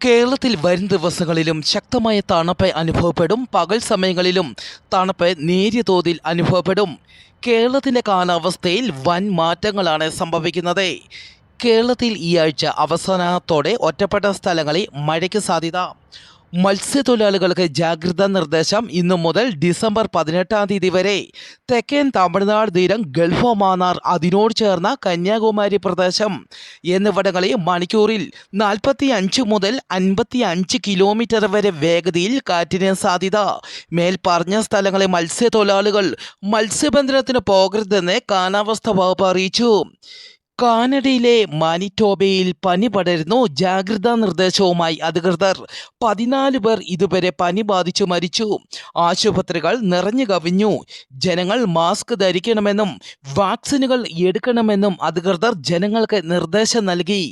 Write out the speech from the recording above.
കേരളത്തിൽ വരും ദിവസങ്ങളിലും ശക്തമായ തണുപ്പ് അനുഭവപ്പെടും. പകൽ സമയങ്ങളിലും തണുപ്പ് നേരിയ തോതിൽ അനുഭവപ്പെടും. കേരളത്തിൻ്റെ കാലാവസ്ഥയിൽ വൻ മാറ്റങ്ങളാണ് സംഭവിക്കുന്നത്. കേരളത്തിൽ ഈ ആഴ്ച അവസാനത്തോടെ ഒറ്റപ്പെട്ട സ്ഥലങ്ങളിൽ മഴയ്ക്ക് സാധ്യത. മത്സ്യത്തൊഴിലാളികൾക്ക് ജാഗ്രതാ നിർദ്ദേശം. ഇന്നു മുതൽ ഡിസംബർ 18 വരെ തെക്കൻ തമിഴ്നാട് തീരം, ഗൾഫ് മാന്നാർ, അതിനോട് ചേർന്ന കന്യാകുമാരി പ്രദേശം എന്നിവിടങ്ങളിൽ മണിക്കൂറിൽ 45 മുതൽ 55 കിലോമീറ്റർ വരെ വേഗതയിൽ കാറ്റിന് സാധ്യത. മേൽപ്പറഞ്ഞ സ്ഥലങ്ങളിൽ മത്സ്യത്തൊഴിലാളികൾ മത്സ്യബന്ധനത്തിന് പോകരുതെന്ന് കാലാവസ്ഥാ വകുപ്പ് അറിയിച്ചു. കാനഡയിലെ മാനിറ്റോബയിൽ പനി പടരുന്നു. ജാഗ്രതാ നിർദ്ദേശവുമായി അധികൃതർ. 14 പേർ ഇതുവരെ പനി ബാധിച്ചു മരിച്ചു. ആശുപത്രികൾ നിറഞ്ഞു കവിഞ്ഞു. ജനങ്ങൾ മാസ്ക് ധരിക്കണമെന്നും വാക്സിനുകൾ എടുക്കണമെന്നും അധികൃതർ ജനങ്ങൾക്ക് നിർദ്ദേശം നൽകി.